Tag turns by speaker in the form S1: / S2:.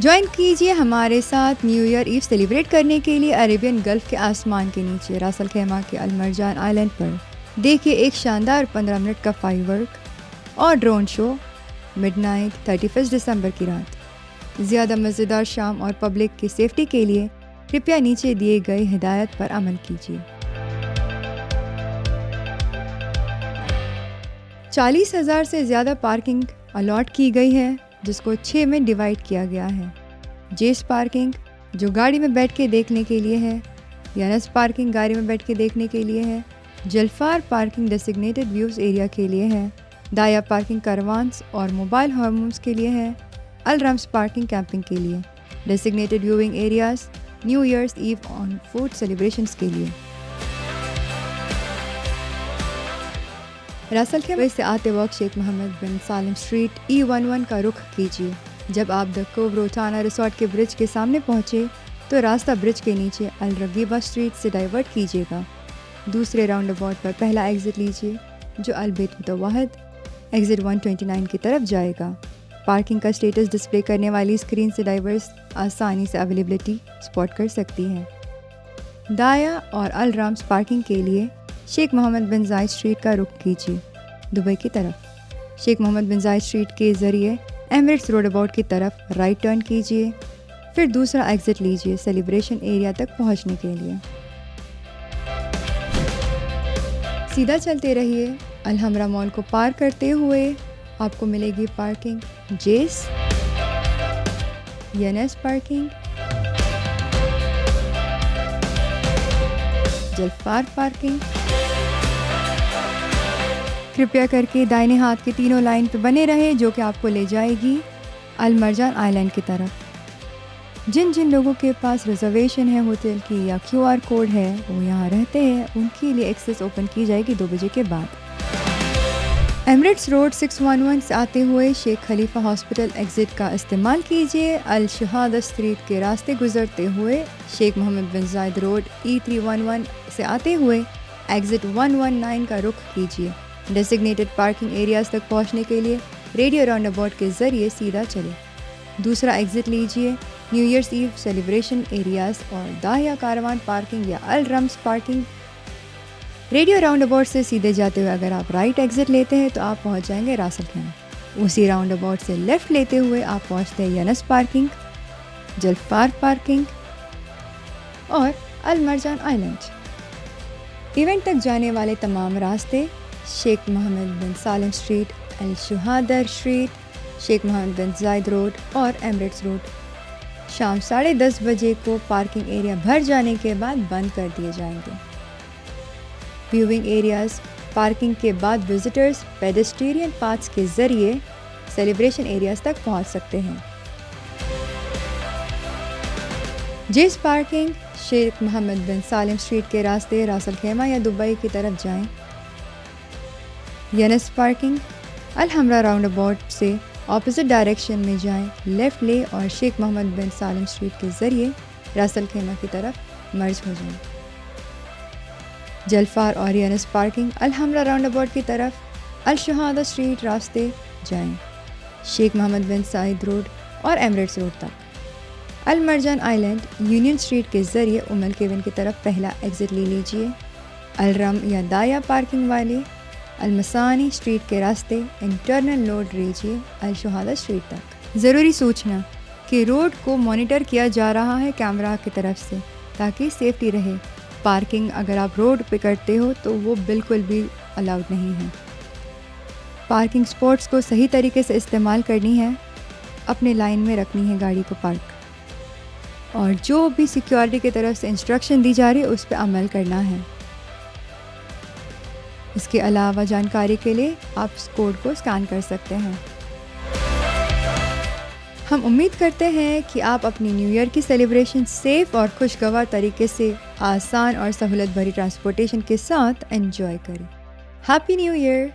S1: Join कीजिए हमारे साथ न्यू ईयर ईव सेलिब्रेट करने के लिए अरेबियन गल्फ के आसमान के नीचे रास अल खैमा के अल मरजान आइलैंड पर। देखिए एक शानदार 15 मिनट का फायरवर्क और ड्रोन शो मिडनाइट 31 दिसंबर की रात। ज़्यादा मज़ेदार शाम और पब्लिक की सेफ्टी के लिए कृपया नीचे दिए गए हिदायत पर अमल कीजिए। 40,000 से ज़्यादा पार्किंग अलॉट की गई है, जिसको 6 में डिवाइड किया गया है। जेस पार्किंग जो गाड़ी में बैठ के देखने के लिए है, यनस पार्किंग गाड़ी में बैठ के देखने के लिए है, जलफार पार्किंग डेसिग्नेटेड व्यूज़ एरिया के लिए है, दाया पार्किंग कारवान्स और मोबाइल होम्स के लिए है, अल रम्स पार्किंग कैंपिंग के लिए, designated viewing areas new year's eve on food celebrations के लिए। रास अल खैमा से आते वक्त Sheikh Mohammed bin Salim street E11 का रुख कीजिए। जब आप द कोव रोटाना रिसोर्ट के ब्रिज के सामने पहुँचे तो रास्ता ब्रिज के नीचे अल रगीबा स्ट्रीट से डाइवर्ट कीजिएगा। दूसरे राउंड अबाउट पर पहला एग्ज़िट लीजिए जो अल बैत मुतवाहिद एग्ज़िट 129 की तरफ जाएगा। पार्किंग का स्टेटस डिस्प्ले करने वाली स्क्रीन से ड्राइवर्स आसानी से अवेलेबिलिटी स्पॉट कर सकती हैं। दाया और अल राम्स पार्किंग के लिए शेख मोहम्मद बिन जायद स्ट्रीट का रुख कीजिए दुबई की तरफ। शेख मोहम्मद बिन जायद स्ट्रीट के ज़रिए एमिरेट्स रोड अबाउट की तरफ राइट टर्न कीजिए, फिर दूसरा एग्ज़िट लीजिए सेलिब्रेशन एरिया तक पहुंचने के लिए। सीधा चलते रहिए। अल हमरा मॉल को पार करते हुए आपको मिलेगी पार्किंग जेस, यनस पार्किंग, जलफार पार्किंग। कृपया करके दाहिने हाथ के तीनों लाइन पे बने रहे जो कि आपको ले जाएगी अल मरजान आइलैंड की तरफ। जिन जिन लोगों के पास रिजर्वेशन है होटल की या QR कोड है वो यहाँ रहते हैं, उनके लिए एक्सेस ओपन की जाएगी 2 बजे के बाद। एमिरेट्स रोड 611 से आते हुए शेख खलीफा हॉस्पिटल एग्ज़िट का इस्तेमाल कीजिए। अल शहादा स्ट्रीट के रास्ते गुजरते हुए शेख मोहम्मद बिन जायद रोड E311 से आते हुए एग्ज़िट 119 का रुख कीजिए। डेसिग्नेटेड पार्किंग एरियाज़ तक पहुंचने के लिए रेडियो राउंड अबाउट के ज़रिए सीधा चलें। दूसरा एग्ज़िट लीजिए new year's eve celebration areas और दाहिया कारवान पार्किंग या Al Rams parking. Radio roundabout से सीधे जाते हुए अगर आप राइट एग्ज़िट लेते हैं तो आप पहुंच जाएंगे रास अल खैमा। उसी राउंड अबाउट से लेफ़्ट लेते हुए आप पहुंचते हैं यनस पार्किंग, जलफार पार्किंग और अल मरजान आइलैंड। इवेंट तक जाने वाले तमाम रास्ते Sheikh Mohammed bin Salim street, अल शहादा स्ट्रीट, शेख मोहम्मद बिन जायद रोड और एमिरेट्स रोड शाम 10:30 बजे को पार्किंग एरिया भर जाने के बाद बंद कर दिए जाएंगे। व्यूइंग एरियाज़ पार्किंग के बाद विजिटर्स पेडेस्ट्रियन पाथ्स के ज़रिए सेलिब्रेशन एरियाज़ तक पहुंच सकते हैं। जेस parking Sheikh Mohammed bin Salim street के रास्ते रास अल खैमा या दुबई की तरफ जाएं। यनस पार्किंग अल हमरा राउंड अबाउट से ऑपोजिट डायरेक्शन में जाएं, लेफ़्ट ले और Sheikh Mohammed bin Salim street के ज़रिए रास अल खैमा की तरफ मर्ज हो जाएं। जलफार और यनस पार्किंग अल हमरा राउंड अबाउट की तरफ अल शहादा स्ट्रीट रास्ते जाएं, शेख मोहम्मद बिन जायद रोड और एमिरेट्स रोड तक। अल मरजान आइलैंड यूनियन स्ट्रीट के ज़रिए उमल केवन की तरफ पहला एग्ज़िट ले लीजिए। अल रम या दाया पार्किंग वाले अल मसानी स्ट्रीट के रास्ते इंटरनल लोड लीजिए अल शहादा स्ट्रीट तक। ज़रूरी सूचना कि रोड को मॉनिटर किया जा रहा है कैमरा की तरफ से ताकि सेफ्टी रहे। पार्किंग अगर आप रोड पे करते हो तो वो बिल्कुल भी अलाउड नहीं है। पार्किंग स्पॉट्स को सही तरीके से इस्तेमाल करनी है, अपने लाइन में रखनी है गाड़ी को पार्क, और जो भी सिक्योरिटी की तरफ से इंस्ट्रक्शन दी जा रही है उस पर अमल करना है। इसके अलावा जानकारी के लिए आप इस कोड को स्कैन कर सकते हैं। हम उम्मीद करते हैं कि आप अपनी न्यू ईयर की सेलिब्रेशन सेफ़ और खुशगवार तरीके से आसान और सहूलत भरी ट्रांसपोर्टेशन के साथ एंजॉय करें। Happy new year.